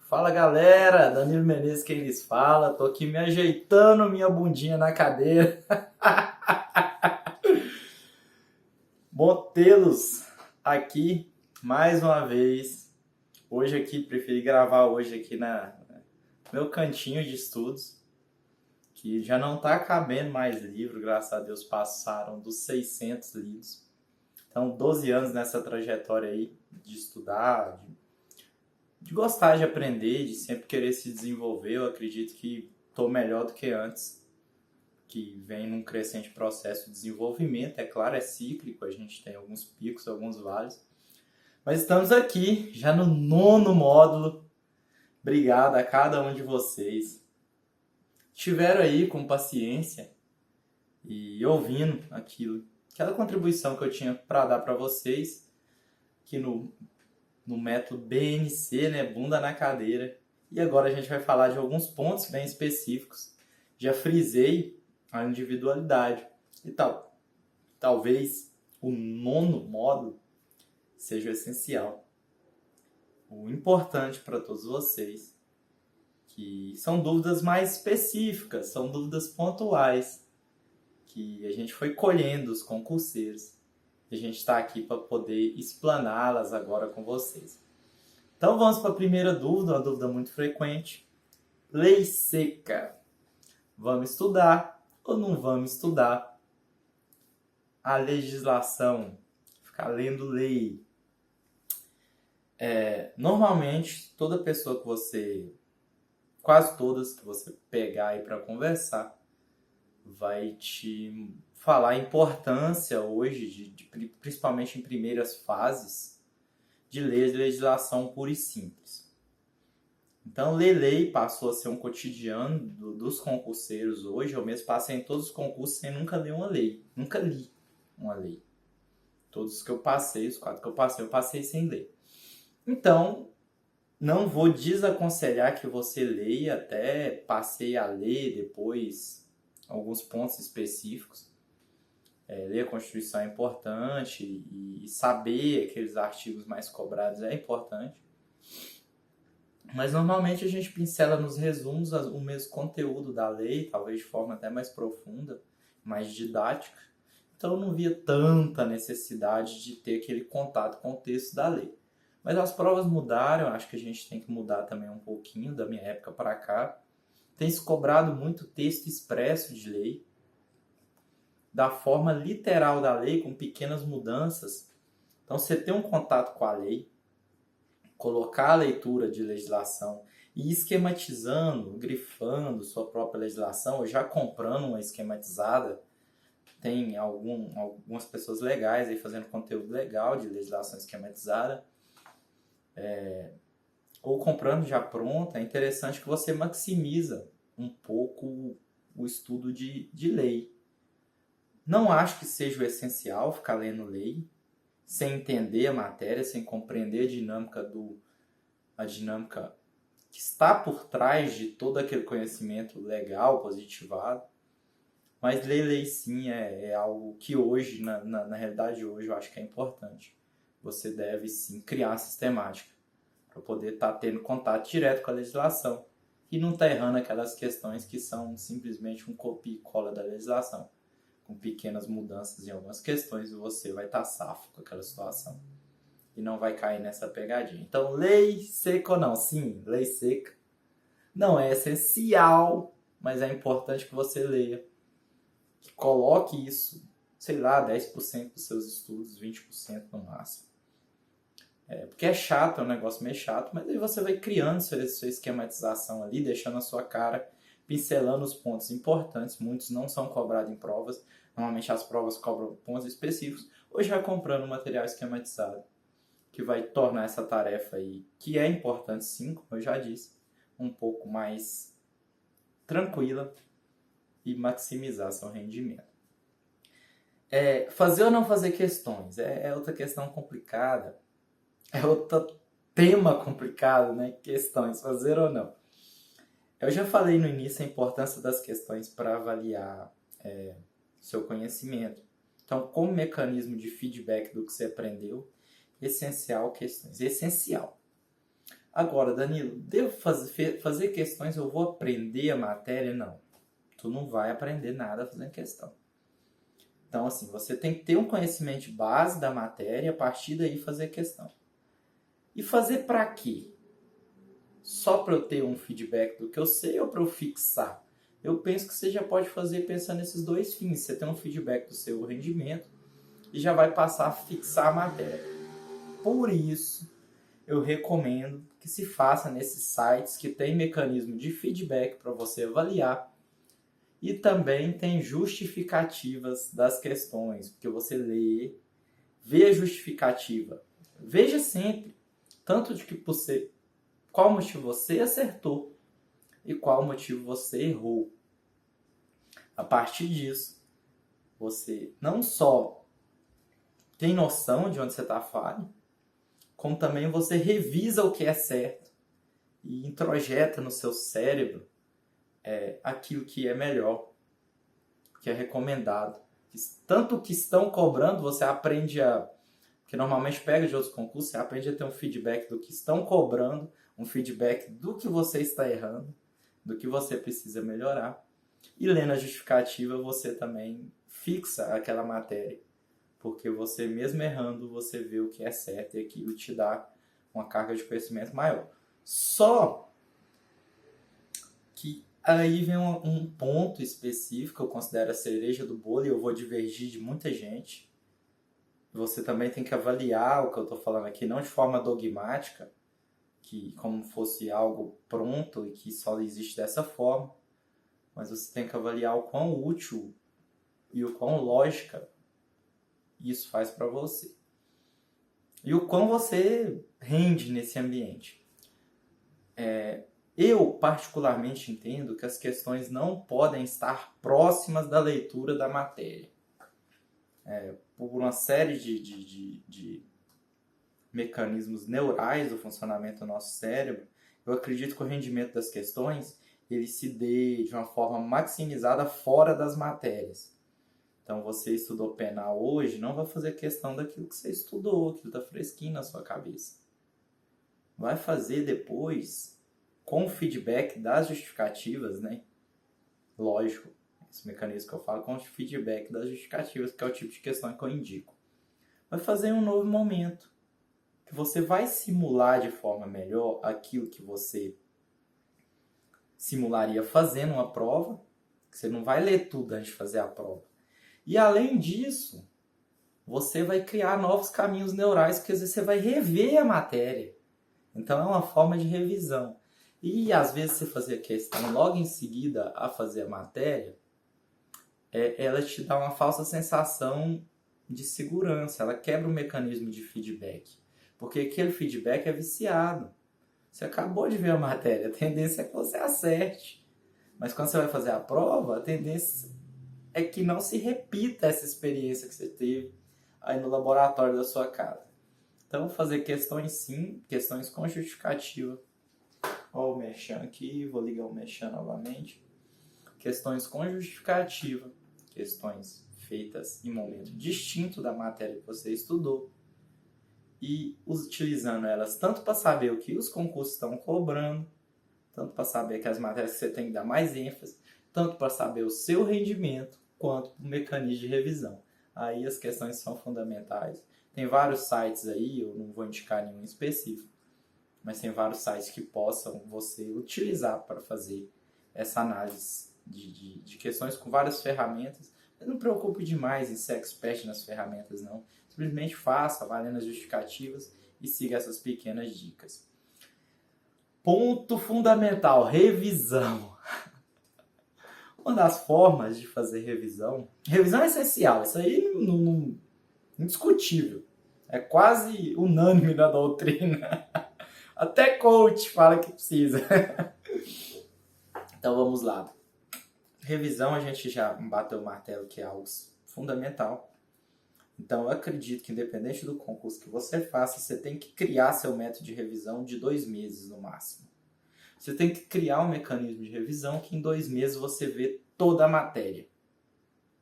Fala galera, Danilo Menezes quem lhes fala, tô aqui me ajeitando minha bundinha na cadeira. Bom tê-los aqui mais uma vez. Hoje aqui, preferi gravar hoje aqui na meu cantinho de estudos, que já não tá cabendo mais livro, graças a Deus passaram dos 600 livros. Então 12 anos nessa trajetória aí de estudar, de gostar de aprender, de sempre querer se desenvolver. Eu acredito que estou melhor do que antes, que vem num crescente processo de desenvolvimento. É claro, é cíclico, a gente tem alguns picos, alguns vales. Mas estamos aqui, já no 9º módulo. Obrigado a cada um de vocês. Estiveram aí com paciência e ouvindo aquela contribuição que eu tinha para dar para vocês, que no método BNC, né, bunda na cadeira. E agora a gente vai falar de alguns pontos bem específicos. Já frisei a individualidade e tal. Talvez o 9º módulo seja o essencial. O importante para todos vocês, que são dúvidas mais específicas, são dúvidas pontuais, que a gente foi colhendo os concurseiros. A gente está aqui para poder explaná-las agora com vocês. Então vamos para a primeira dúvida, uma dúvida muito frequente. Lei seca. Vamos estudar ou não vamos estudar a legislação? Ficar lendo lei. Normalmente, toda pessoa quase todas que você pegar aí para conversar, vai te falar a importância hoje, principalmente em primeiras fases, de ler legislação pura e simples. Então, ler lei passou a ser um cotidiano dos concurseiros hoje. Eu mesmo passei em todos os concursos sem nunca ler uma lei. Nunca li uma lei. Todos que eu passei, os 4 que eu passei sem ler. Então, não vou desaconselhar que você leia, até passei a ler depois alguns pontos específicos. Ler a Constituição é importante e saber aqueles artigos mais cobrados é importante. Mas normalmente a gente pincela nos resumos o mesmo conteúdo da lei, talvez de forma até mais profunda, mais didática. Então eu não via tanta necessidade de ter aquele contato com o texto da lei. Mas as provas mudaram, acho que a gente tem que mudar também um pouquinho da minha época para cá. Tem se cobrado muito texto expresso de lei, da forma literal da lei, com pequenas mudanças. Então, você ter um contato com a lei, colocar a leitura de legislação e esquematizando, grifando sua própria legislação, ou já comprando uma esquematizada. Tem algumas pessoas legais aí fazendo conteúdo legal de legislação esquematizada. Ou comprando já pronta. É interessante que você maximiza um pouco o estudo de lei. Não acho que seja o essencial ficar lendo lei, sem entender a matéria, sem compreender a dinâmica que está por trás de todo aquele conhecimento legal, positivado. Mas ler lei sim é algo que hoje, na realidade de hoje, eu acho que é importante. Você deve sim criar uma sistemática para poder estar tendo contato direto com a legislação e não estar errando aquelas questões que são simplesmente um copia e cola da legislação. Com pequenas mudanças em algumas questões, você vai estar safo com aquela situação e não vai cair nessa pegadinha. Então, lei seca ou não? Sim, lei seca não é essencial, mas é importante que você leia, que coloque isso, sei lá, 10% dos seus estudos, 20% no máximo. Porque é chato, é um negócio meio chato, mas aí você vai criando sua esquematização ali, deixando a sua cara, pincelando os pontos importantes. Muitos não são cobrados em provas. Normalmente as provas cobram pontos específicos. Ou já comprando material esquematizado, que vai tornar essa tarefa aí, que é importante sim, como eu já disse, um pouco mais tranquila e maximizar seu rendimento. Fazer ou não fazer questões é outra questão complicada. É outro tema complicado, né? Questões, fazer ou não. Eu já falei no início a importância das questões para avaliar seu conhecimento. Então, como mecanismo de feedback do que você aprendeu, essencial questões. Essencial. Agora, Danilo, devo fazer questões, eu vou aprender a matéria? Não. Tu não vai aprender nada fazendo questão. Então, assim, você tem que ter um conhecimento de base da matéria e a partir daí fazer questão. E fazer para quê? Só para eu ter um feedback do que eu sei ou para eu fixar? Eu penso que você já pode fazer pensando nesses dois fins. Você tem um feedback do seu rendimento e já vai passar a fixar a matéria. Por isso, eu recomendo que se faça nesses sites que tem mecanismo de feedback para você avaliar e também tem justificativas das questões, porque você lê, vê a justificativa. Veja sempre, tanto de que você, qual motivo você acertou e qual motivo você errou. A partir disso, você não só tem noção de onde você está falho, como também você revisa o que é certo e introjeta no seu cérebro aquilo que é melhor, que é recomendado. Tanto que estão cobrando, você aprende que normalmente pega de outros concursos, você aprende a ter um feedback do que estão cobrando, um feedback do que você está errando, do que você precisa melhorar. E lendo a justificativa, você também fixa aquela matéria, porque você mesmo errando, você vê o que é certo e aquilo te dá uma carga de conhecimento maior. Só que aí vem um ponto específico, eu considero a cereja do bolo, e eu vou divergir de muita gente. Você também tem que avaliar o que eu estou falando aqui, não de forma dogmática, que como fosse algo pronto e que só existe dessa forma, mas você tem que avaliar o quão útil e o quão lógica isso faz para você. E o quão você rende nesse ambiente. Eu, particularmente, entendo que as questões não podem estar próximas da leitura da matéria. Por uma série de mecanismos neurais do funcionamento do nosso cérebro, eu acredito que o rendimento das questões ele se dê de uma forma maximizada fora das matérias. Então, você estudou penal hoje, não vai fazer questão daquilo que você estudou, aquilo está fresquinho na sua cabeça. Vai fazer depois com o feedback das justificativas, né? Lógico, esse mecanismo que eu falo com o feedback das justificativas, que é o tipo de questão que eu indico. Vai fazer em um novo momento, que você vai simular de forma melhor aquilo que você simularia fazendo uma prova, que você não vai ler tudo antes de fazer a prova. E além disso, você vai criar novos caminhos neurais, porque às vezes você vai rever a matéria. Então é uma forma de revisão. E às vezes você fazer a questão logo em seguida a fazer a matéria, ela te dá uma falsa sensação de segurança, ela quebra o mecanismo de feedback. Porque aquele feedback é viciado. Você acabou de ver a matéria, a tendência é que você acerte. Mas quando você vai fazer a prova, a tendência é que não se repita essa experiência que você teve aí no laboratório da sua casa. Então, fazer questões sim, questões com justificativa. Ó, o merchan aqui, vou ligar o merchan novamente. Questões com justificativa, questões feitas em momento distinto da matéria que você estudou. E utilizando elas tanto para saber o que os concursos estão cobrando, tanto para saber que as matérias que você tem que dar mais ênfase, tanto para saber o seu rendimento, quanto para o mecanismo de revisão. Aí as questões são fundamentais. Tem vários sites aí, eu não vou indicar nenhum específico, mas tem vários sites que possam você utilizar para fazer essa análise de questões com várias ferramentas. Mas não preocupe demais em ser expert nas ferramentas, não. Simplesmente faça, valendo as justificativas e siga essas pequenas dicas. Ponto fundamental, revisão. Uma das formas de fazer revisão é essencial, isso aí não indiscutível. É quase unânime na doutrina. Até coach fala que precisa. Então vamos lá. Revisão a gente já bateu o martelo que é algo fundamental. Então eu acredito que independente do concurso que você faça, você tem que criar seu método de revisão de 2 meses no máximo. Você tem que criar um mecanismo de revisão que em 2 meses você vê toda a matéria.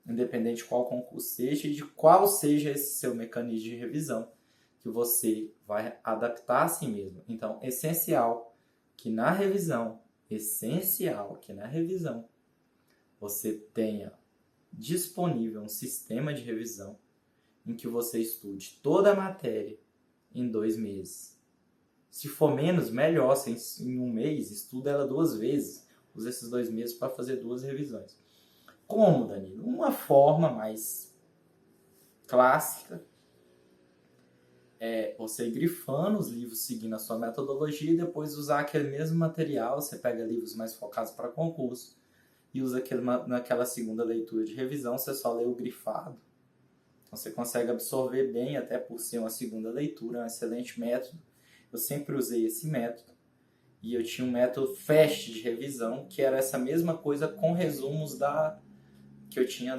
Independente de qual concurso seja e de qual seja esse seu mecanismo de revisão. que você vai adaptar a si mesmo. Então, essencial que na revisão você tenha disponível um sistema de revisão em que você estude toda a matéria em 2 meses. Se for menos, melhor. Se em 1 mês, estuda ela 2 vezes. Usa esses 2 meses para fazer 2 revisões. Como, Danilo? Uma forma mais clássica é você ir grifando os livros seguindo a sua metodologia e depois usar aquele mesmo material. Você pega livros mais focados para concurso e usa naquela segunda leitura de revisão, você só lê o grifado. Então você consegue absorver bem, até por ser uma segunda leitura, é um excelente método. Eu sempre usei esse método. E eu tinha um método FAST de revisão, que era essa mesma coisa com resumos que eu tinha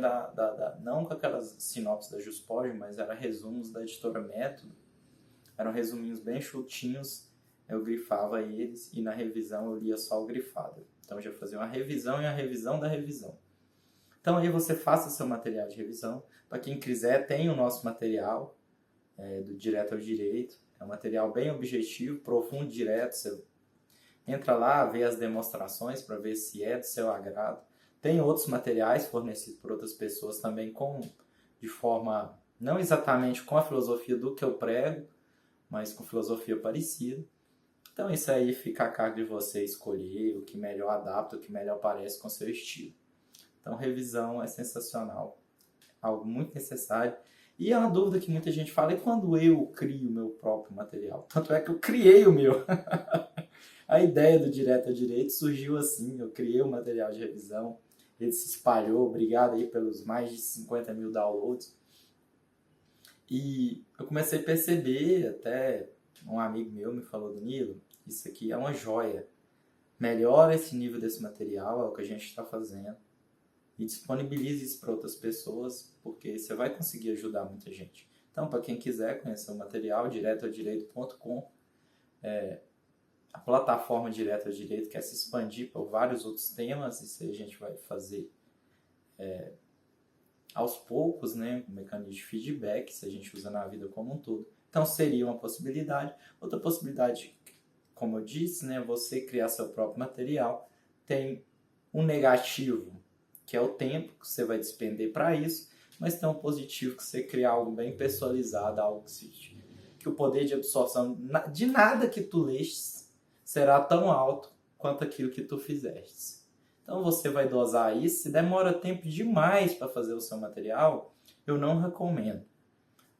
não com aquelas sinopses da Juspod, mas era resumos da editora Método. Eram resuminhos bem chutinhos, eu grifava eles e na revisão eu lia só o grifado. Então eu já fazia uma revisão e a revisão da revisão. Então aí você faça seu material de revisão. Para quem quiser, tem o nosso material do Direto ao Direito. É um material bem objetivo, profundo, direto. Você entra lá, vê as demonstrações para ver se é do seu agrado. Tem outros materiais fornecidos por outras pessoas também de forma, não exatamente com a filosofia do que eu prego, mas com filosofia parecida. Então isso aí fica a cargo de você escolher o que melhor adapta, o que melhor parece com o seu estilo. Então revisão é sensacional, algo muito necessário. E é uma dúvida que muita gente fala, e quando eu crio o meu próprio material? Tanto é que eu criei o meu. A ideia do Direto ao Direito surgiu assim, eu criei o material de revisão, ele se espalhou, obrigado aí pelos mais de 50 mil downloads. E eu comecei a perceber, até um amigo meu me falou, Danilo, isso aqui é uma joia. Melhora esse nível desse material, é o que a gente está fazendo. E disponibilize isso para outras pessoas, porque você vai conseguir ajudar muita gente. Então, para quem quiser conhecer o material, diretoaudireito.com, a plataforma Direto ao Direito quer se expandir para vários outros temas, isso aí a gente vai fazer aos poucos, né, um mecanismo de feedback, se a gente usa na vida como um todo. Então, seria uma possibilidade. Outra possibilidade, como eu disse, né, você criar seu próprio material. Tem um negativo, que é o tempo que você vai despender para isso, mas tem um positivo, que você criar algo bem personalizado, algo que o poder de absorção de nada que tu leste será tão alto quanto aquilo que tu fizeste. Então você vai dosar isso. Se demora tempo demais para fazer o seu material, eu não recomendo.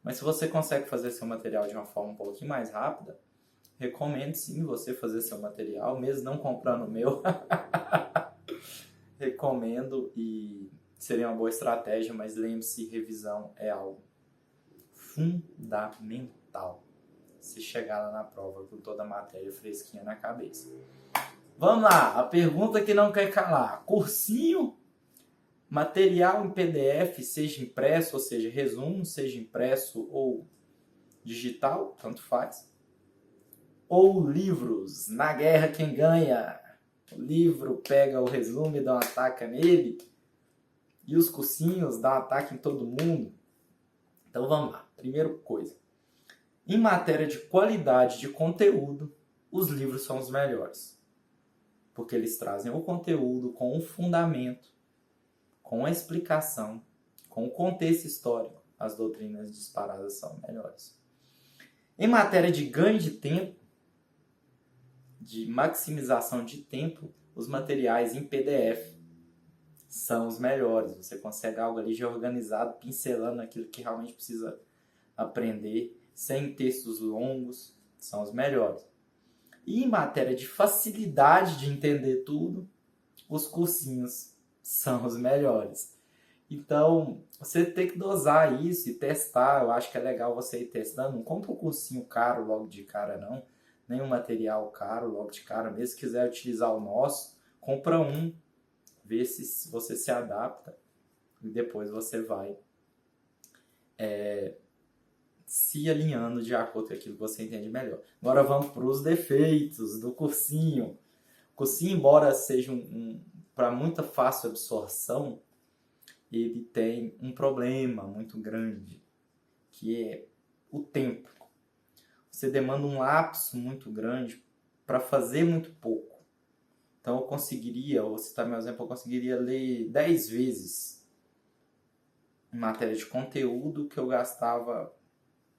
Mas se você consegue fazer seu material de uma forma um pouquinho mais rápida, recomendo sim você fazer seu material, mesmo não comprando o meu. Recomendo e seria uma boa estratégia, mas lembre-se, revisão é algo fundamental. Se chegar lá na prova com toda a matéria fresquinha na cabeça. Vamos lá, a pergunta que não quer calar. Cursinho, material em PDF, seja impresso, ou seja, resumo, seja impresso ou digital, tanto faz. Ou livros, na guerra quem ganha? O livro pega o resumo e dá um ataque nele. E os cursinhos dão um ataque em todo mundo. Então vamos lá, primeira coisa. Em matéria de qualidade de conteúdo, os livros são os melhores. Porque eles trazem o conteúdo com o fundamento, com a explicação, com o contexto histórico. As doutrinas disparadas são melhores. Em matéria de ganho de tempo, de maximização de tempo, os materiais em PDF são os melhores. Você consegue algo ali já organizado, pincelando aquilo que realmente precisa aprender, sem textos longos, são os melhores. E em matéria de facilidade de entender tudo, os cursinhos são os melhores. Então, você tem que dosar isso e testar. Eu acho que é legal você ir testando. Não compra um cursinho caro logo de cara, não. Nem um material caro logo de cara. Mesmo se quiser utilizar o nosso, compra um. Vê se você se adapta. E depois você vai se alinhando de acordo com aquilo que você entende melhor. Agora vamos para os defeitos do cursinho. O cursinho, embora seja para muita fácil absorção, ele tem um problema muito grande, que é o tempo. você demanda um lapso muito grande para fazer muito pouco. Então eu conseguiria, vou citar meu exemplo, eu conseguiria ler 10 vezes em matéria de conteúdo que eu gastava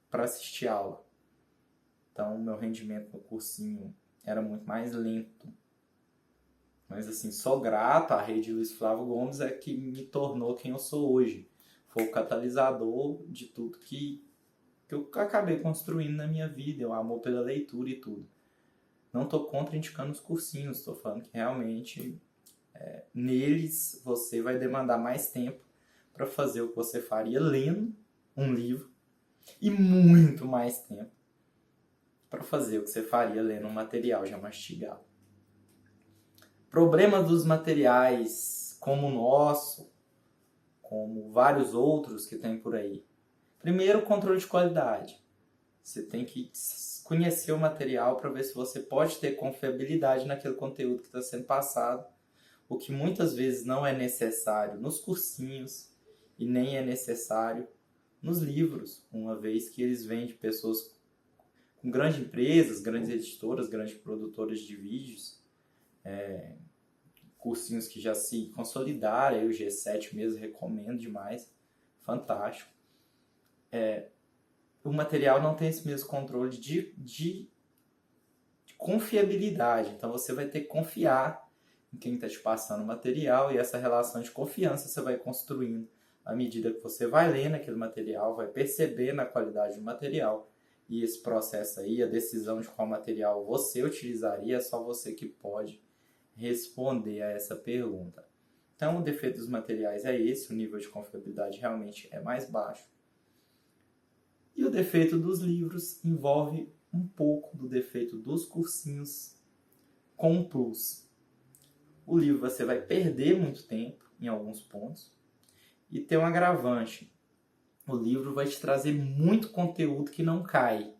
para assistir aula. Então meu rendimento no cursinho era muito mais lento. Mas assim, sou grato à rede Luiz Flávio Gomes é que me tornou quem eu sou hoje. Foi o catalisador de tudo que eu acabei construindo na minha vida, o amor pela leitura e tudo. Não estou contraindicando os cursinhos, estou falando que realmente neles você vai demandar mais tempo para fazer o que você faria lendo um livro e muito mais tempo para fazer o que você faria lendo um material já mastigado. Problema dos materiais como o nosso, como vários outros que tem por aí. Primeiro, controle de qualidade. Você tem que conhecer o material para ver se você pode ter confiabilidade naquele conteúdo que está sendo passado, o que muitas vezes não é necessário nos cursinhos e nem é necessário nos livros, uma vez que eles vêm de pessoas com grandes empresas, grandes editoras, grandes produtoras de vídeos, cursinhos que já se consolidaram, eu o G7 mesmo recomendo demais, fantástico. O material não tem esse mesmo controle de confiabilidade, então você vai ter que confiar em quem está te passando o material e essa relação de confiança você vai construindo à medida que você vai lendo aquele material, vai percebendo a qualidade do material e esse processo aí, a decisão de qual material você utilizaria, é só você que pode responder a essa pergunta. Então, o defeito dos materiais é esse, o nível de confiabilidade realmente é mais baixo. E o defeito dos livros envolve um pouco do defeito dos cursinhos com um plus. O livro você vai perder muito tempo em alguns pontos e tem um agravante. O livro vai te trazer muito conteúdo que não cai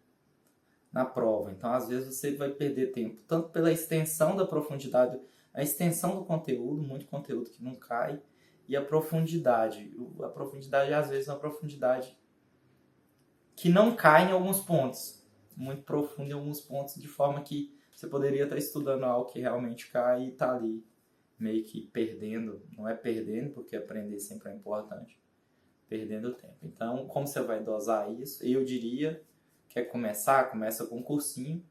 na prova. Então, às vezes, você vai perder tempo, tanto pela extensão da profundidade, a extensão do conteúdo, muito conteúdo que não cai, e a profundidade. A profundidade, às vezes, é uma profundidade que não cai em alguns pontos, muito profundo em alguns pontos, de forma que você poderia estar estudando algo que realmente cai e está ali, meio que perdendo. Não é perdendo, porque aprender sempre é importante, perdendo tempo. Então, como você vai dosar isso? Eu diria, quer começar? Começa com cursinho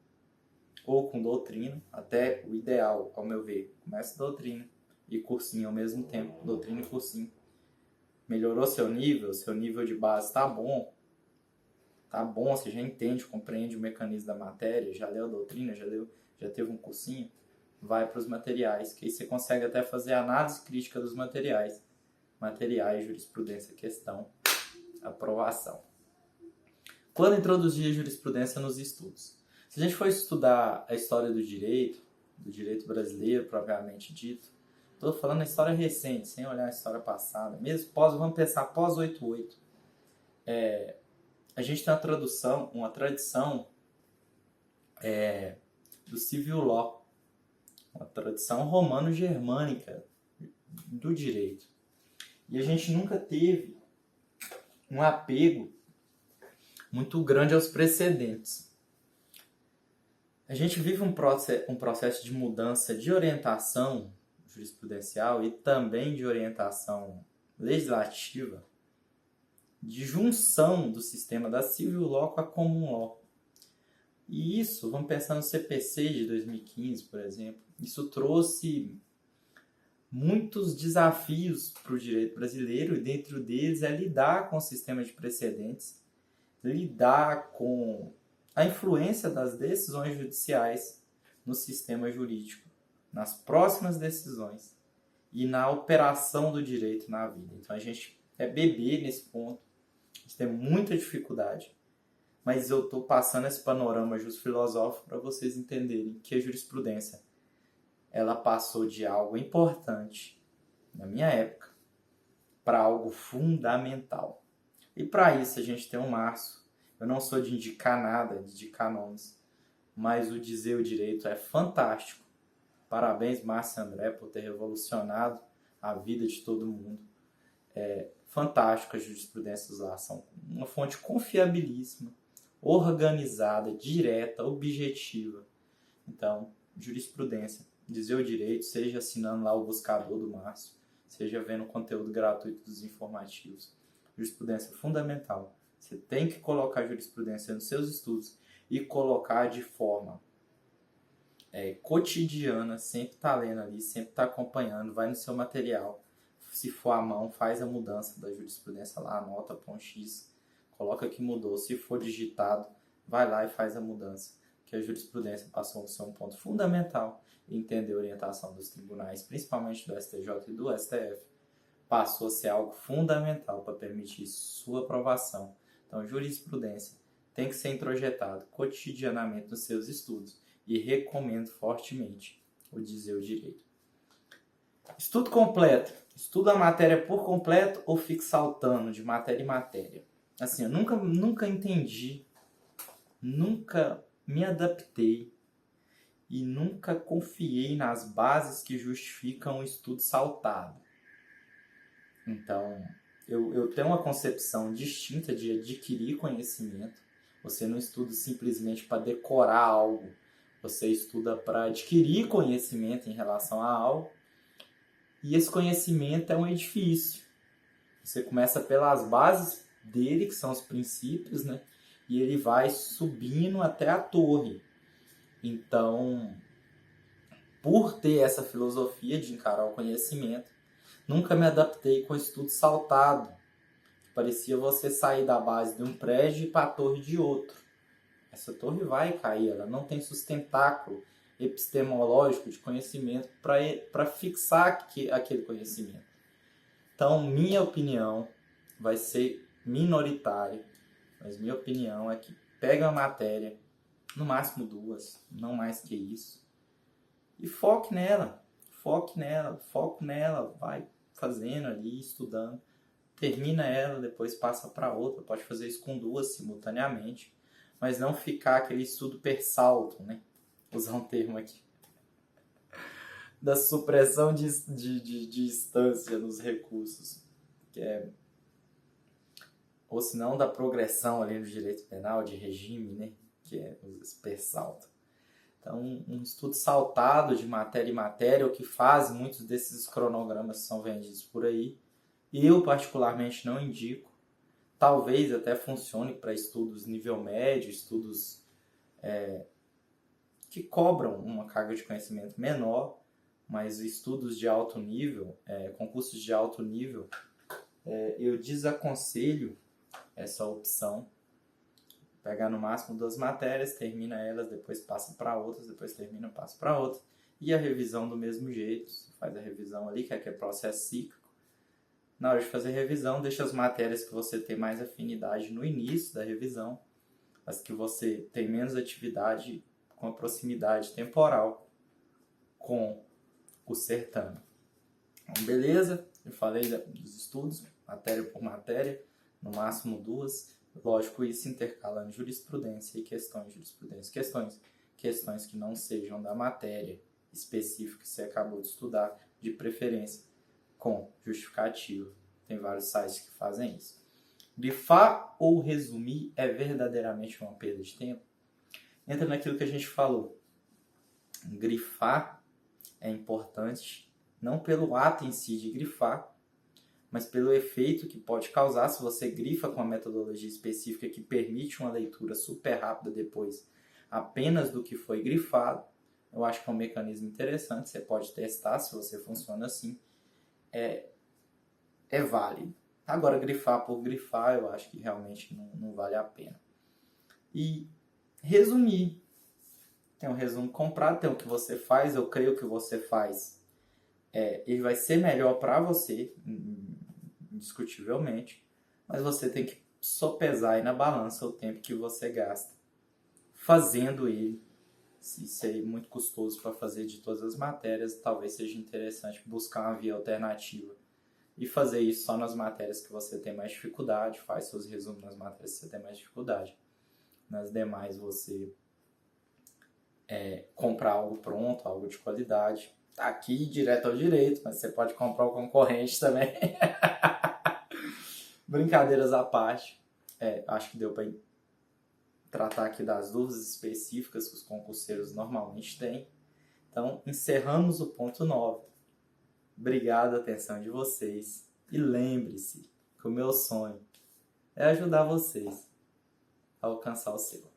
ou com doutrina, até o ideal, ao meu ver. Começa doutrina e cursinho ao mesmo tempo, doutrina e cursinho. Melhorou seu nível de base tá bom, você já entende, compreende o mecanismo da matéria, já leu a doutrina, já teve um cursinho, vai para os materiais, que aí você consegue até fazer análise crítica dos materiais, jurisprudência, questão, aprovação. Quando introduzir a jurisprudência nos estudos? Se a gente for estudar a história do direito brasileiro propriamente dito, estou falando da história recente, sem olhar a história passada, mesmo vamos pensar pós 88. A gente tem uma tradição do civil law, uma tradição romano-germânica do direito. E a gente nunca teve um apego muito grande aos precedentes. A gente vive um processo de mudança de orientação jurisprudencial e também de orientação legislativa, de junção do sistema da civil law com a common law. E isso, vamos pensar no CPC de 2015, por exemplo, isso trouxe muitos desafios para o direito brasileiro, e dentro deles é lidar com o sistema de precedentes, lidar com a influência das decisões judiciais no sistema jurídico, nas próximas decisões e na operação do direito na vida. Então a gente é bebê nesse ponto, a gente tem muita dificuldade, mas eu estou passando esse panorama filosófico para vocês entenderem que a jurisprudência ela passou de algo importante na minha época para algo fundamental. E para isso a gente tem o Márcio. Eu não sou de indicar nada, de indicar nomes, mas o Dizer o Direito é fantástico. Parabéns, Márcio e André, por ter revolucionado a vida de todo mundo. É fantástico, as jurisprudências lá são uma fonte confiabilíssima, organizada, direta, objetiva. Então, jurisprudência, dizer o direito, seja assinando lá o buscador do Márcio, seja vendo conteúdo gratuito dos informativos. Jurisprudência é fundamental. Você tem que colocar jurisprudência nos seus estudos e colocar de forma cotidiana, sempre tá lendo ali, sempre tá acompanhando, vai no seu material. Se for à mão, faz a mudança da jurisprudência lá, anota, põe um X, coloca que mudou. Se for digitado, vai lá e faz a mudança. Que a jurisprudência passou a ser um ponto fundamental em entender a orientação dos tribunais, principalmente do STJ e do STF. Passou a ser algo fundamental para permitir sua aprovação. Então, jurisprudência tem que ser introjetado cotidianamente nos seus estudos e recomendo fortemente o dizer o direito. Estudo completo. Estuda a matéria por completo ou fica saltando de matéria em matéria? Assim, eu nunca entendi, nunca me adaptei e nunca confiei nas bases que justificam o estudo saltado. Então, eu tenho uma concepção distinta de adquirir conhecimento. Você não estuda simplesmente para decorar algo. Você estuda para adquirir conhecimento em relação a algo. E esse conhecimento é um edifício. Você começa pelas bases dele, que são os princípios, né? E ele vai subindo até a torre. Então, por ter essa filosofia de encarar o conhecimento, nunca me adaptei com estudo saltado. Parecia você sair da base de um prédio e ir para a torre de outro. Essa torre vai cair, ela não tem sustentáculo epistemológico de conhecimento para fixar aquele conhecimento. Então, minha opinião vai ser minoritária, mas minha opinião é que pega a matéria, no máximo 2, não mais que isso, e foque nela, vai fazendo ali, estudando, termina ela, depois passa para outra, pode fazer isso com 2 simultaneamente, mas não ficar aquele estudo per salto, né? Usar um termo aqui, da supressão de instância nos recursos, que é, ou se não da progressão ali no direito penal, de regime, né? Que é o per salto. Então, um estudo saltado de matéria em matéria, o que faz muitos desses cronogramas que são vendidos por aí, eu particularmente não indico. Talvez até funcione para estudos nível médio, estudos que cobram uma carga de conhecimento menor, mas estudos de alto nível, concursos de alto nível, eu desaconselho essa opção. Pegar no máximo 2 matérias, termina elas, depois passa para outras, depois termina, passa para outras. E a revisão do mesmo jeito, você faz a revisão ali, que é processo cíclico. Na hora de fazer a revisão, deixa as matérias que você tem mais afinidade no início da revisão, as que você tem menos atividade com a proximidade temporal com o certame. Então, beleza? Eu falei dos estudos, matéria por matéria, no máximo 2. Lógico, isso intercalando jurisprudência e questões de jurisprudência. Questões que não sejam da matéria específica que você acabou de estudar, de preferência com justificativo. Tem vários sites que fazem isso. Grifar ou resumir é verdadeiramente uma perda de tempo? Entra naquilo que a gente falou. Grifar é importante, não pelo ato em si de grifar, mas pelo efeito que pode causar se você grifa com uma metodologia específica que permite uma leitura super rápida depois apenas do que foi grifado. Eu acho que é um mecanismo interessante, você pode testar se você funciona assim. É válido. Agora, grifar por grifar, eu acho que realmente não vale a pena. E resumir. Tem um resumo comprado, tem o que você faz, eu creio que você faz. Ele vai ser melhor para você, indiscutivelmente, mas você tem que sopesar aí na balança o tempo que você gasta fazendo ele. Se ser muito custoso para fazer de todas as matérias, talvez seja interessante buscar uma via alternativa e fazer isso só nas matérias que você tem mais dificuldade, faz seus resumos nas matérias que você tem mais dificuldade. Nas demais, você comprar algo pronto, algo de qualidade. Tá aqui direto ao direito, mas você pode comprar o concorrente também. Brincadeiras à parte, acho que deu para tratar aqui das dúvidas específicas que os concurseiros normalmente têm. Então, encerramos o ponto 9. Obrigado a atenção de vocês. E lembre-se que o meu sonho é ajudar vocês a alcançar o seu.